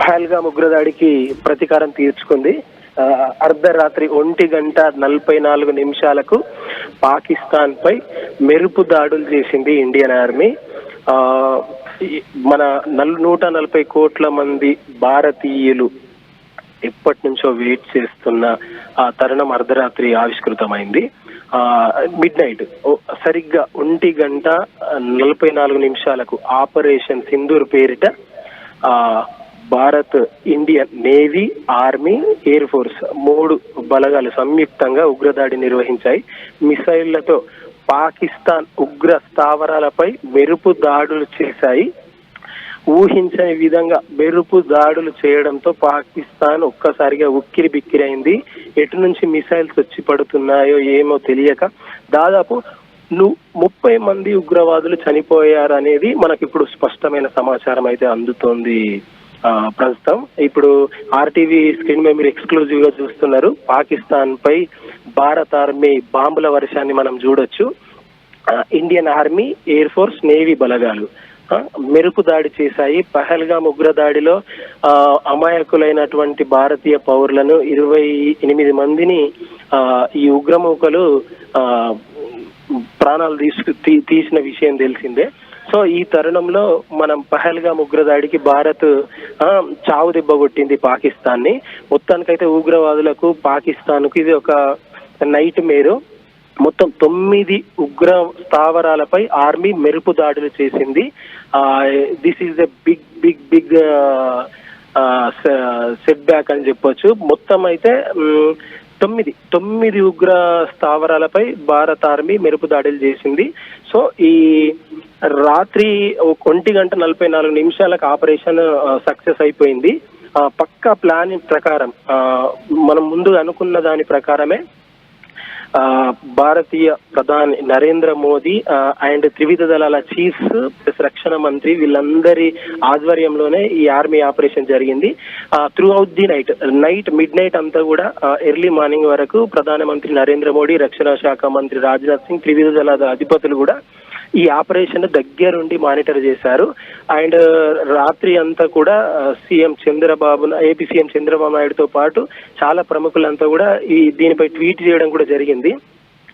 పహల్గామ్ ఉగ్రదాడికి ప్రతీకారం తీర్చుకుంది. అర్ధరాత్రి 1:44 పాకిస్తాన్ పై మెరుపు దాడులు చేసింది ఇండియన్ ఆర్మీ. మన 140 కోట్ల మంది భారతీయులు ఎప్పటి నుంచో వెయిట్ చేస్తున్న ఆ తరుణం అర్ధరాత్రి ఆవిష్కృతమైంది. మిడ్ నైట్ సరిగ్గా 1:44 ఆపరేషన్ సింధూర్ పేరిట Bharat, Indian navy, army, air force 3 బలగాలు సంయుక్తంగా ఉగ్రదాడి నిర్వహించాయి. మిసైళ్లతో పాకిస్తాన్ ఉగ్ర స్థావరాలపై మెరుపు దాడులు చేశాయి. ఊహించని విధంగా మెరుపు దాడులు చేయడంతో పాకిస్తాన్ ఒక్కసారిగా ఉక్కిరి బిక్కిరైంది. ఎటు నుంచి మిసైల్స్ వచ్చి పడుతున్నాయో ఏమో తెలియక దాదాపు 30 మంది ఉగ్రవాదులు చనిపోయారనేది మనకి ఇప్పుడు స్పష్టమైన సమాచారం అయితే అందుతోంది. ప్రస్తుతం ఇప్పుడు ఆర్టీవీ స్క్రీన్ మీద మీరు ఎక్స్క్లూజివ్ గా చూస్తున్నారు. పాకిస్తాన్ పై భారత ఆర్మీ బాంబుల వర్షాన్ని మనం చూడొచ్చు. Indian army, air force, navy బలగాలు మెరుపు దాడి చేశాయి. పహల్గామ్ ఉగ్రదాడిలో అమాయకులైనటువంటి భారతీయ పౌరులను 28 మందిని ఈ ఉగ్రమూకలు ప్రాణాలు తీసిన విషయం తెలిసిందే. సో ఈ తరుణంలో మనం పహల్గామ్ ఉగ్రదాడికి భారత్ చావు దెబ్బ కొట్టింది పాకిస్తాన్ ని. మొత్తానికైతే ఉగ్రవాదులకు, పాకిస్తాన్ కు ఇది ఒక నైట్ మేరు. మొత్తం 9 ఉగ్ర స్థావరాలపై ఆర్మీ మెరుపు దాడులు చేసింది. This is a big setback అని చెప్పొచ్చు. మొత్తం అయితే 9 ఉగ్ర స్థావరాలపై భారత ఆర్మీ మెరుపు దాడులు చేసింది. సో ఈ రాత్రి 1:44 ఆపరేషన్ సక్సెస్ అయిపోయింది. పక్కా ప్లాన్ ప్రకారం మనం ముందు అనుకున్న దాని ప్రకారమే భారతీయ ప్రధాని నరేంద్ర మోదీ అండ్ త్రివిధ దళాల చీఫ్స్ ప్లస్ రక్షణ మంత్రి వీళ్ళందరి ఆధ్వర్యంలోనే ఈ ఆర్మీ ఆపరేషన్ జరిగింది. Through out the night mid night అంతా కూడా ఎర్లీ మార్నింగ్ వరకు ప్రధానమంత్రి నరేంద్ర మోడీ, రక్షణ శాఖ మంత్రి రాజ్నాథ్ సింగ్, త్రివిధ దళాల అధిపతులు కూడా ఈ ఆపరేషన్ దగ్గరుండి మానిటర్ చేశారు. అండ్ రాత్రి అంతా కూడా ఏపీ సీఎం చంద్రబాబు నాయుడుతో పాటు చాలా ప్రముఖులంతా కూడా దీనిపై ట్వీట్ చేయడం కూడా జరిగింది.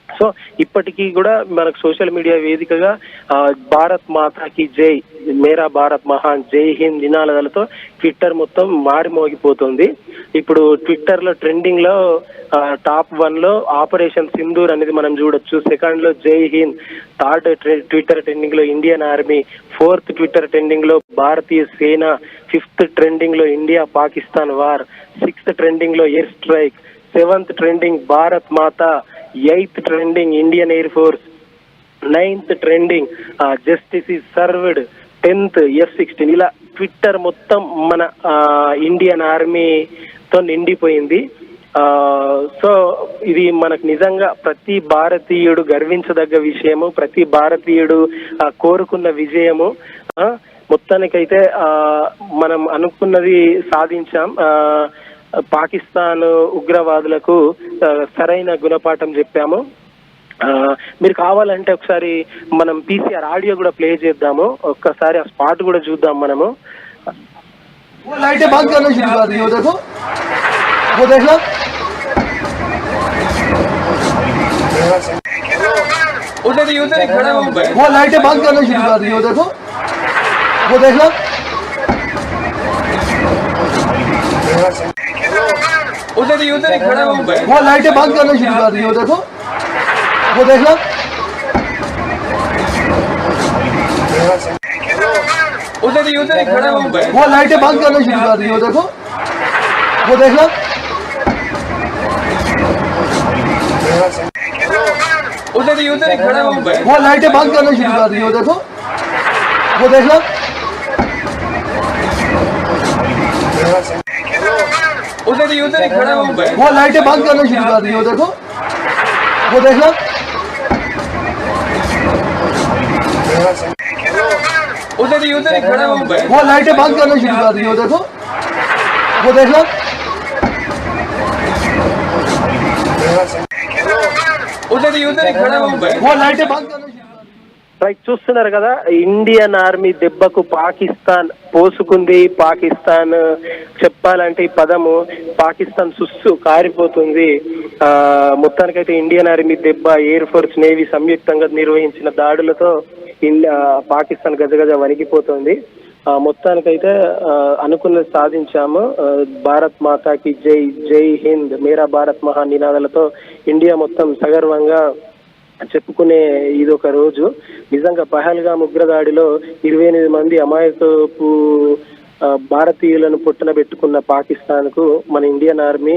సో ఇప్పటికీ కూడా మనకు సోషల్ మీడియా వేదికగా భారత్ మాతాకి జై, మేరా భారత్ మహాన్, జై హింద్ నినాదాలతో ట్విట్టర్ మొత్తం మారిమోగిపోతుంది. ఇప్పుడు ట్విట్టర్ లో ట్రెండింగ్ లో టాప్ 1 లో ఆపరేషన్ సింధూర్ అనేది మనం చూడొచ్చు. సెకండ్ లో Jai Hind, third Twitter trending లో Indian army, 4th Twitter trending లో భారతీయ సేన, 5th ట్రెండింగ్ లో India Pakistan war, 6th trending లో air strike, 7th trending Bharat Mata, 8th trending Indian air force, 9th trending justice is served, 10th F-16. ఇలా Twitter మొత్తం మన Indian ఆర్మీతో నిండిపోయింది. సో ఇది మనకు నిజంగా ప్రతి భారతీయుడు గర్వించదగ్గ విషయము, ప్రతి భారతీయుడు కోరుకున్న విజయము. మొత్తానికైతే మనం అనుకున్నది సాధించాం. పాకిస్తాన్ ఉగ్రవాదులకు సరైన గుణపాఠం చెప్పాము. మీరు కావాలంటే ఒకసారి మనం పీసీఆర్ ఆడియో కూడా ప్లే చేద్దాము, ఒక్కసారి ఆ స్పాట్ కూడా చూద్దాం మనము. उधर ही खड़ा हूँ, वो लाइटें बंद करना शुरू कर दी हो, देखो वो देख लो, उधर ही खड़ा हूँ, वो लाइटें बंद करना शुरू कर दी हो, देखो वो देख लो, उधर ही खड़ा हूँ, वो लाइटें बंद करना शुरू कर दी हो, देखो वो देख लो, उधर ही खड़ा हूँ, वो लाइटें बंद करना शुरू कर दी हो, देखो वो देख लो, उधर ही खड़ा हूँ, वो लाइटें बंद करना शुरू कर दी हो, देखो वो देख लो, उधर ही खड़ा हूँ, वो लाइटें बंद करना शुरू कर दी हो, देखो वो देख लो, उधर ही खड़ा हूँ, वो लाइटें बंद करना शुरू कर दी। రైట్, చూస్తున్నారు కదా, ఇండియన్ ఆర్మీ దెబ్బకు పాకిస్తాన్ పోసుకుంది. పాకిస్తాన్ చెప్పాలంటే ఈ పదము పాకిస్తాన్ సుస్సు కారిపోతుంది. మొత్తానికైతే ఇండియన్ ఆర్మీ దెబ్బ, ఎయిర్ ఫోర్స్ నేవీ సంయుక్తంగా నిర్వహించిన దాడులతో పాకిస్తాన్ గజగజ వణికిపోతుంది. మొత్తానికైతే అనుకున్నది సాధించాము. భారత్ మాతాకి జై, జై హింద్, మేరా భారత్ మహా నినాదాలతో ఇండియా మొత్తం సగర్వంగా చెప్పుకునే ఇది ఒక రోజు. నిజంగా పహల్గామ్ ఉగ్రదాడిలో 28 మంది అమాయకపు భారతీయులను పుట్టన పెట్టుకున్న పాకిస్తాన్ కు మన ఇండియన్ ఆర్మీ,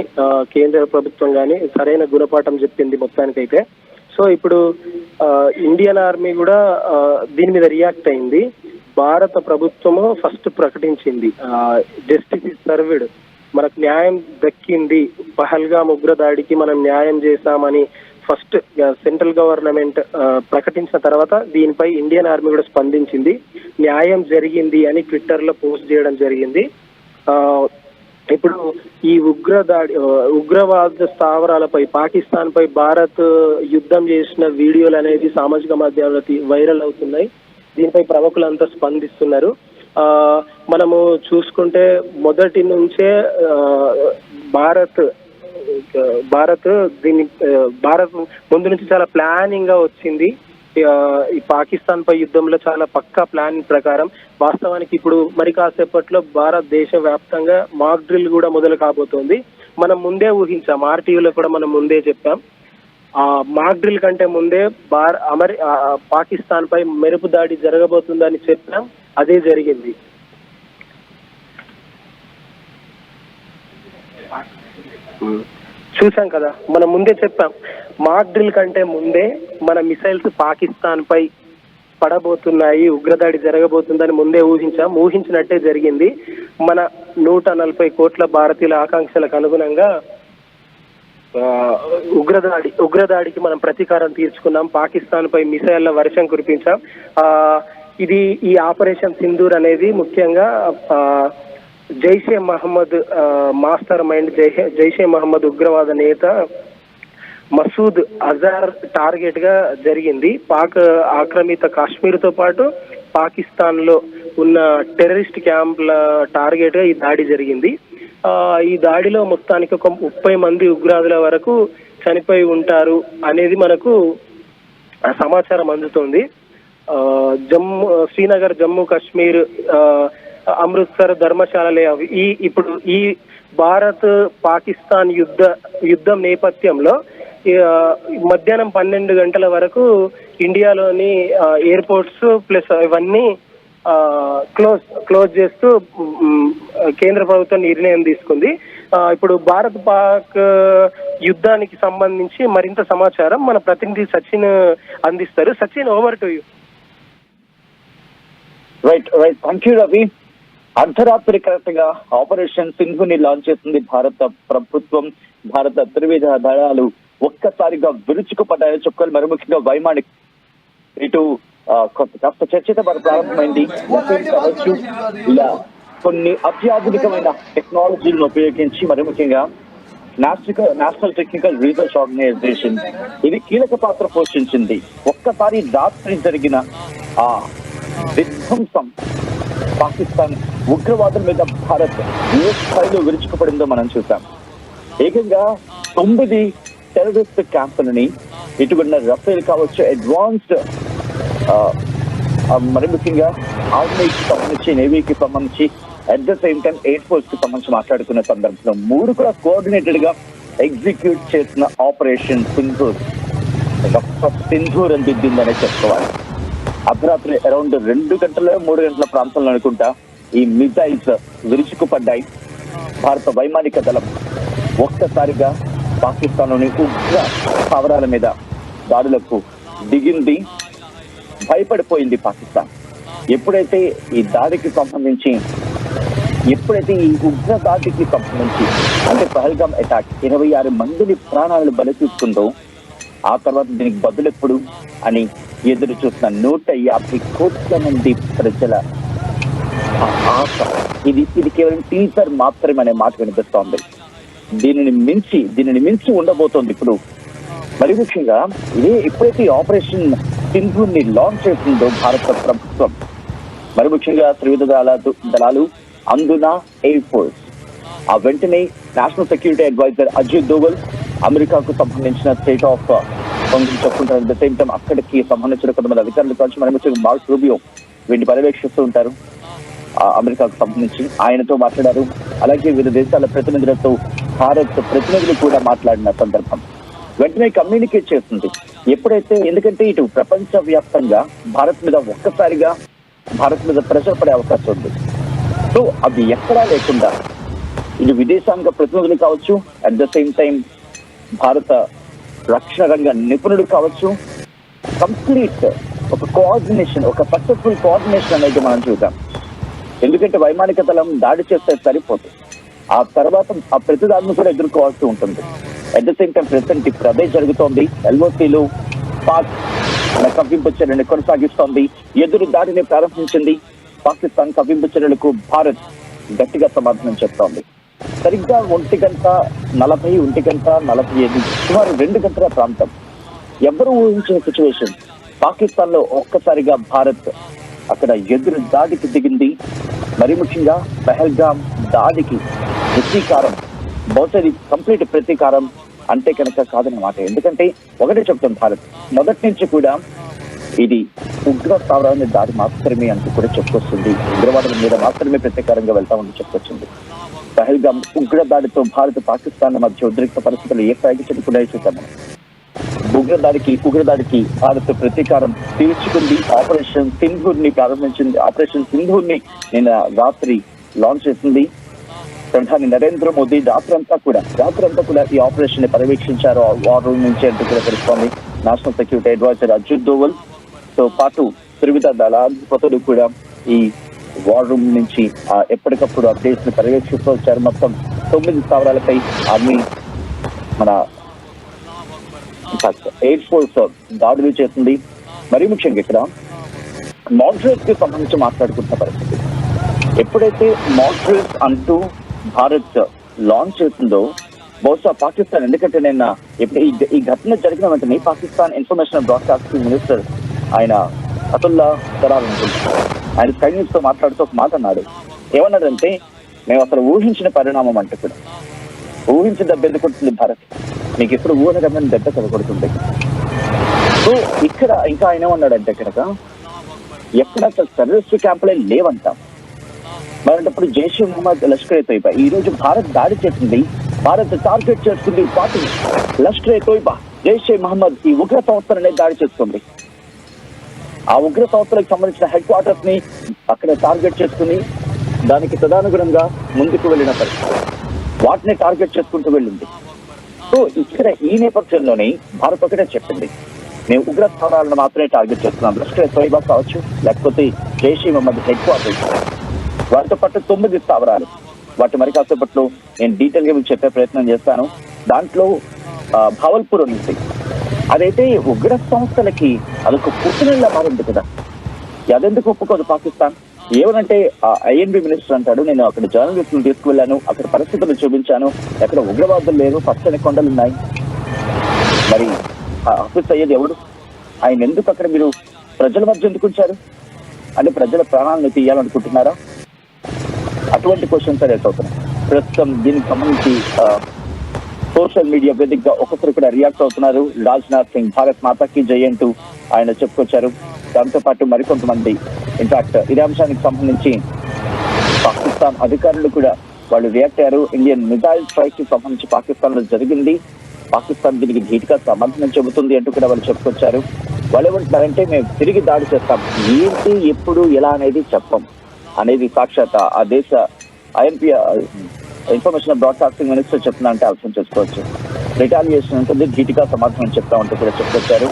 కేంద్ర ప్రభుత్వం గాని సరైన గుణపాఠం చెప్పింది మొత్తానికైతే. సో ఇప్పుడు ఇండియన్ ఆర్మీ కూడా దీని మీద రియాక్ట్ అయింది. భారత ప్రభుత్వము ఫస్ట్ ప్రకటించింది జస్టిస్ ఇస్ సర్వ్డ్, మనకు న్యాయం దక్కింది, పహల్గామ్ ఉగ్రదాడికి మనం న్యాయం చేశామని ఫస్ట్ సెంట్రల్ గవర్నమెంట్ ప్రకటించిన తర్వాత దీనిపై ఇండియన్ ఆర్మీ కూడా స్పందించింది. న్యాయం జరిగింది అని ట్విట్టర్ లో పోస్ట్ చేయడం జరిగింది. ఇప్పుడు ఈ ఉగ్రవాద స్థావరాలపై పాకిస్తాన్ పై భారత్ యుద్ధం చేసిన వీడియోలు అనేది సామాజిక మాధ్యమాల్లో వైరల్ అవుతున్నాయి. దీనిపై ప్రముఖులంతా స్పందిస్తున్నారు. మనము చూసుకుంటే మొదటి నుంచే భారత్ ముందు నుంచి చాలా ప్లానింగ్ గా వచ్చింది. ఈ పాకిస్తాన్ పై యుద్ధంలో చాలా పక్కా ప్లాన్ ప్రకారం వాస్తవానికి ఇప్పుడు మరి కాసేపట్లో భారతదేశ వ్యాప్తంగా మాక్ డ్రిల్ కూడా మొదలు కాబోతోంది. మనం ముందే ఊహించాం, ఆర్టీయూలో కూడా మనం ముందే చెప్పాం. ఆ మాక్ డ్రిల్ కంటే ముందే పాకిస్తాన్ పై మెరుపు దాడి జరగబోతుందని చెప్పాం, అదే జరిగింది. చూసాం కదా, మనం ముందే చెప్పాం, మాక్ డ్రిల్ కంటే ముందే మన మిసైల్స్ పాకిస్తాన్ పై పడబోతున్నాయి, ఉగ్రదాడి జరగబోతుందని ముందే ఊహించినట్టే జరిగింది. మన 140 కోట్ల భారతీయుల ఆకాంక్షలకు అనుగుణంగా ఉగ్రదాడికి మనం ప్రతీకారం తీర్చుకున్నాం. పాకిస్తాన్ పై మిసైళ్ల వర్షం కురిపించాం. ఈ ఆపరేషన్ సింధూర్ అనేది ముఖ్యంగా జైషే మహమ్మద్ మాస్టర్ మైండ్, జైషే మహమ్మద్ ఉగ్రవాద నేత మసూద్ అజార్ టార్గెట్ గా జరిగింది. పాక్ ఆక్రమిత కాశ్మీర్ తో పాటు పాకిస్తాన్ లో ఉన్న టెర్రరిస్ట్ క్యాంప్ల టార్గెట్ గా ఈ దాడి జరిగింది. ఈ దాడిలో మొత్తానికి ఒక 30 మంది ఉగ్రవాదుల వరకు చనిపోయి ఉంటారు అనేది మనకు సమాచారం అందుతోంది. శ్రీనగర్, జమ్మూ కాశ్మీర్, అమృత్సర్, ధర్మశాలలే ఇప్పుడు ఈ భారత్ పాకిస్తాన్ యుద్ధం నేపథ్యంలో మధ్యాహ్నం 12 గంటల వరకు ఇండియాలోని ఎయిర్పోర్ట్స్ ప్లస్ ఇవన్నీ క్లోజ్ చేస్తూ కేంద్ర ప్రభుత్వం నిర్ణయం తీసుకుంది. ఇప్పుడు భారత్ పాక్ యుద్ధానికి సంబంధించి మరింత సమాచారం మన ప్రతినిధి సచిన్ అందిస్తారు. Sachin, over to you. Right, thank you Ravi. అర్ధరాత్రి కరెక్ట్ గా ఆపరేషన్ సింధుని లాంచ్ చేసింది భారత ప్రభుత్వం. భారత త్రివిధ దళాలు ఒక్కసారిగా విరుచుకుపడ్డాయో చెప్పుకోవాలి. మరి ముఖ్యంగా వైమానిక ఇటు కాస్త చర్చత ప్రారంభమైంది. కావచ్చు, ఇలా కొన్ని అత్యాధునికమైన టెక్నాలజీలను ఉపయోగించి మరి ముఖ్యంగా నేషనల్ టెక్నికల్ రీసెర్చ్ ఆర్గనైజేషన్ ఇది కీలక పాత్ర పోషించింది. ఒక్కసారి రాత్రి జరిగిన ఆ విధ్వంసం పాకిస్తాన్ ఉగ్రవాదుల మీద భారత్ ఏ స్థాయిలో విరుచుకుపడిందో మనం చూసాం. ఏకంగా 9 టెర్రరిస్ట్ క్యాంపులని ఇటువంటి రఫేల్ కావచ్చు, అడ్వాన్స్డ్ మరి ముఖ్యంగా ఆర్మీకి సంబంధించి, నేవీకి సంబంధించి, at the same time air force కి సంబంధించి మాట్లాడుకున్న సందర్భంలో 3 కూడా కోఆర్డినేటెడ్ గా ఎగ్జిక్యూట్ చేసిన ఆపరేషన్ సింధూర్ అని దిద్దిందనే చెప్పుకోవాలి. అర్ధరాత్రి అరౌండ్ 2 గంటల 3 గంటల ప్రాంతంలో అనుకుంటా ఈ మిసైల్స్ విరుచుకుపడ్డాయి. భారత వైమానిక దళం ఒక్కసారిగా పాకిస్తాన్ లోని ఉగ్ర స్థావరాల మీద దాడులకు దిగింది. భయపడిపోయింది పాకిస్తాన్. ఎప్పుడైతే ఈ ఉగ్ర దాడికి సంబంధించి అంటే పహల్గామ్ అటాక్ 26 మందిని ప్రాణాలను బలి తీసుకుందో ఆ తర్వాత దీనికి బదులెప్పుడు అని ఎదురు చూసిన 150 కోట్ల మంది ప్రజల ఆశ. ఇది కేవలం టీజర్ మాత్రమే అనే మాట వినిపిస్తోంది. దీనిని మించి ఉండబోతోంది ఇప్పుడు. మరి ముఖ్యంగా ఎప్పుడైతే ఆపరేషన్ సింధుని లాంచ్ చేసిందో భారత ప్రభుత్వం, మరి ముఖ్యంగా త్రివిధ దళాలు అందున ఎయిర్ ఫోర్స్. ఆ వెంటనే national security adviser Ajit Doval అమెరికాకు సంబంధించిన స్టేట్ ఆఫ్ చెప్పుకుంటారు. అట్ ద సేమ్ టైం అక్కడికి సంబంధించిన కొంతమంది అధికారులు కావచ్చు, మరి ముఖ్యంగా మార్క్ రూబియో వీటిని పర్యవేక్షిస్తూ ఉంటారు. అమెరికాకు సంబంధించి ఆయనతో మాట్లాడారు. అలాగే వివిధ దేశాల ప్రతినిధులతో భారత్ ప్రతినిధులు కూడా మాట్లాడిన సందర్భం వెంటనే కమ్యూనికేట్ చేస్తుంది. ఎప్పుడైతే, ఎందుకంటే ఇటు ప్రపంచ వ్యాప్తంగా భారత్ మీద ఒక్కసారిగా భారత్ మీద ప్రెషర్ పడే అవకాశం ఉంది. సో అది ఎక్కడా లేకుండా ఇది విదేశాంగ ప్రతినిధులు కావచ్చు, అట్ ద సేమ్ టైం భారత రక్షణ రంగ నిపుణులు కావచ్చు, కంప్లీట్ ఒక కోఆర్డినేషన్, ఒక సక్సెస్ఫుల్ కోఆర్డినేషన్ అనేది మనం చూద్దాం. ఎందుకంటే వైమానిక దళం దాడి చేస్తే సరిపోతుంది, ఆ తర్వాత ఆ ప్రతిదాడిని కూడా ఎదుర్కోవాల్సి ఉంటుంది. At the same time present ఇప్పుడు అదే జరుగుతోంది. ఎల్ఓసీలు పాక్ కవ్వింపు చర్యలను కొనసాగిస్తోంది. ఎదురు దాడిని ప్రారంభించింది. పాకిస్తాన్ కవ్వింపు చర్యలకు భారత్ గట్టిగా సమాధానం చెప్తోంది. సరిగ్గా 1:40, 1:45, సుమారు 2 గంటల ప్రాంతం. ఎవరు ఊహించిన సిచ్యువేషన్, పాకిస్తాన్ లో ఒక్కసారిగా భారత్ అక్కడ ఎదురు దాడికి దిగింది. మరి ముఖ్యంగా పహల్గామ్ దాడికి ప్రతీకారం, బహుశా కంప్లీట్ ప్రతీకారం అంటే కనుక కాదన్నమాట. ఎందుకంటే ఒకటే చెప్తాం, భారత్ మొదటి నుంచి కూడా ఇది ఉగ్ర స్థావరాన్ని దాడి మాత్రమే అంటూ కూడా చెప్పుకొస్తుంది. ఉగ్రవాదుల మీద మాత్రమే ప్రతీకారంగా వెళ్తామని చెప్పుకొచ్చింది. పహల్గామ్ ఉగ్ర దాడితో భారత్ పాకిస్తాన్ మధ్య ఉద్రిక్త పరిస్థితులు ఏ స్థాయికి చెప్పుకునే చూద్దాం. ఉగ్రదాడికి భారత్ ప్రతీకారం తీర్చుకుంది. ఆపరేషన్ సింధూర్ ని ప్రారంభించింది. ఆపరేషన్ సింధూర్ ని నిన్న రాత్రి లాంచ్ చేసింది ప్రధాని నరేంద్ర మోదీ. రాత్రంతా కూడా ఈ ఆపరేషన్ ని పర్యవేక్షించారు వార్ రూమ్ నుంచి అంటూ కూడా తెలుస్తోంది. National security adviser Ajit Doval తో పాటు త్రివిధ దళాధిపతులు కూడా ఈ వార్ రూమ్ నుంచి ఎప్పటికప్పుడు అప్డేట్స్ ని పర్యవేక్షిస్తూ వచ్చారు. మొత్తం 9 స్థావరాలపై ఆర్మీ, మన ఎయిర్ ఫోర్స్ దాడులు చేసింది. మరీ ముఖ్యంగా ఇక్కడ మాడ్యూల్స్ కి సంబంధించి మాట్లాడుకుంటున్న పరిస్థితి, ఎప్పుడైతే మాడ్యూల్స్ అంటూ భారత్ లాంచ్ చేసిందో బహుశా పాకిస్తాన్, ఎందుకంటే నిన్న ఈ ఘటన జరిగిన వెంటనే పాకిస్తాన్ ఇన్ఫర్మేషన్ బ్రాడ్కాస్టింగ్ మినిస్టర్ ఆయన అతుల్లా సరార్ అనుకుంటున్నారు, ఆయన స్కై న్యూస్ తో మాట్లాడుతూ ఒక మాట అన్నాడు. ఏమన్నాడంటే, మేము అసలు ఊహించిన పరిణామం అంటే కూడా ఊహించిన దెబ్బ ఎందుకు కొడుతుంది భారత్, మీకు ఎప్పుడు ఊహనగమైన దెబ్బ కనబడుతుంది. సో ఇక్కడ ఇంకా ఆయన ఏమన్నాడంటే కనుక ఎక్కడ అసలు టెర్రరిస్ట్ క్యాంపులే లేవంటాం. మరంటప్పుడు జైషే మహమ్మద్, లష్కర్-ఏ తోయిబా ఈ రోజు భారత్ దాడి చేసింది, భారత్ టార్గెట్ చేసుకుంది పార్టీ లష్కర్-ఏ తోయిబా, జైషే మహమ్మద్ ఈ ఉగ్ర సంస్థలనే దాడి చేస్తుంది. ఆ ఉగ్ర సంస్థలకు సంబంధించిన హెడ్ క్వార్టర్స్ ని అక్కడ టార్గెట్ చేసుకుని దానికి తదనుగుణంగా ముందుకు వెళ్ళిన పరిస్థితి, వాటిని టార్గెట్ చేసుకుంటూ వెళ్ళింది. సో ఇక్కడ ఈ నేపథ్యంలోనే భారత్ ఒకటే చెప్పింది, మేము ఉగ్ర స్థావరాలను మాత్రమే టార్గెట్ చేస్తున్నాం. లష్కర్-ఏ తోయిబా కావచ్చు, లేకపోతే జైషే మహమ్మద్ హెడ్ క్వార్టర్స్, వాటితో పాటు 9 స్థావరాలు. వాటి మరి కాసేపట్లో నేను డీటెయిల్ గా మీకు చెప్పే ప్రయత్నం చేస్తాను. దాంట్లో భావల్పూర్ ఉంది, అదైతే ఉగ్ర సంస్థలకి అదొక పుట్టునల్లా మారింది కదా. అదెందుకు ఒప్పుకోదు పాకిస్తాన్? ఏమనంటే ఐఎన్బి మినిస్టర్ అంటాడు, నేను అక్కడ జర్నలిస్టులు తీసుకువెళ్ళాను, అక్కడ పరిస్థితులు చూపించాను, అక్కడ ఉగ్రవాదులు లేరు, పచ్చని కొండలు ఉన్నాయి. మరి హఫీజ్ సయ్యద్ ఎవడు? ఆయన ఎందుకు అక్కడ మీరు ప్రజల మధ్య ఎందుకు ఉంచారు? అంటే ప్రజల ప్రాణాలను తీయాలనుకుంటున్నారా? అటువంటి క్వశ్చన్స్ రైజ్ అవుతున్నాయి. ప్రస్తుతం దీనికి సంబంధించి సోషల్ మీడియా వేదికగా ఒక్కొక్కరు కూడా రియాక్ట్ అవుతున్నారు. రాజ్నాథ్ సింగ్ భారత్ మాతాకి జై అంటూ ఆయన చెప్పుకొచ్చారు. దాంతో పాటు మరికొంతమంది, ఇన్ఫాక్ట్ ఇదే అంశానికి సంబంధించి పాకిస్తాన్ అధికారులు కూడా వాళ్ళు రియాక్ట్ అయ్యారు. ఇండియన్ మిజైల్ స్ట్రైక్ కి సంబంధించి పాకిస్తాన్ లో జరిగింది, పాకిస్తాన్ దీనికి ధీటుగా సమాధానం చెబుతుంది అంటూ కూడా వాళ్ళు చెప్పుకొచ్చారు. వాళ్ళు ఏమంటున్నారంటే, మేము తిరిగి దాడి చేస్తాం, ఏంటి ఎప్పుడు ఎలా అనేది చెప్పం అనేది సాక్షాత్ ఆ దేశ ఐఎన్పి ఇన్ఫర్మేషన్ బ్రాడ్కాస్టింగ్ మినిస్టర్ చెప్తున్నా అంటే అర్థం చేసుకోవచ్చు. రిటాలియేషన్ ఉంటుంది, ధీటుగా సమాధానం చెప్తామంటూ కూడా చెప్పుకొచ్చారు.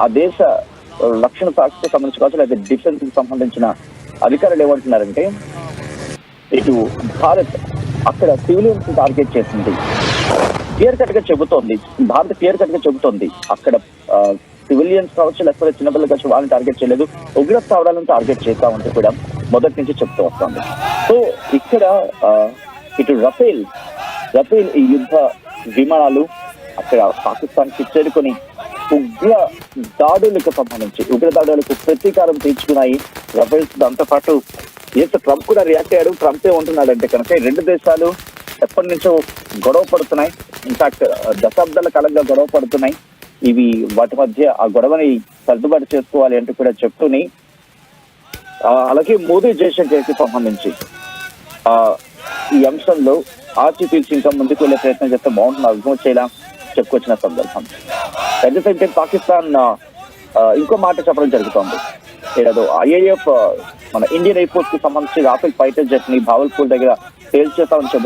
ఆ దేశ రక్షణ శాఖకు సంబంధించి కావచ్చు, లేదా డిఫెన్స్ కి సంబంధించిన అధికారులు ఏమంటున్నారంటే, ఇటు భారత్ అక్కడ సివిలియన్స్ టార్గెట్ చేసింది, క్లియర్ కట్ గా చెబుతోంది, భారత్ క్లియర్ కట్ గా చెబుతోంది అక్కడ సివిలియన్స్ కావచ్చు, లేకపోతే చిన్నపిల్లలు కావచ్చు, వాళ్ళని టార్గెట్ చేయలేదు, ఉగ్ర స్థావరాలను టార్గెట్ చేస్తామంటూ కూడా మొదటి నుంచి చెప్తూ వస్తుంది. సో ఇక్కడ ఇటు రఫేల్ ఈ యుద్ధ విమానాలు అక్కడ పాకిస్తాన్ కి చేరుకొని ఉగ్ర దాడులకు సంబంధించి ఉగ్ర దాడులకు ప్రతీకారం తీర్చుకున్నాయి రఫేల్స్. దాంతో పాటు ట్రంప్ కూడా రియాక్ట్ అయ్యాడు. ట్రంప్ ఏమంటున్నాడంటే కనుక ఈ రెండు దేశాలు ఎప్పటి నుంచో గొడవ పడుతున్నాయి, ఇన్ఫాక్ట్ దశాబ్దాల కాలంగా గొడవ పడుతున్నాయి. ఇవి వాటి మధ్య ఆ గొడవని సర్దుబాటు చేసుకోవాలి అంటూ కూడా చెప్తూని అలాగే మోదీ జయశంకర్కి సంబంధించి ఈ అంశంలో ఆచితీర్చి ఇంకా ముందుకు వెళ్లే ప్రయత్నం చేస్తే బాగుంటుంది, అర్థం చేయాల చెప్పుకొచ్చిన సందర్భం. అయితే పాకిస్తాన్ ఇంకో మాట చెప్పడం జరుగుతోంది. ఏదో IAF మన ఇండియన్ ఎయిర్ ఫోర్స్ కి సంబంధించి రాఫెల్ ఫైటర్ జెట్ ని భావల్పూర్ దగ్గర సేల్ చేస్తామని చెబుతుంది.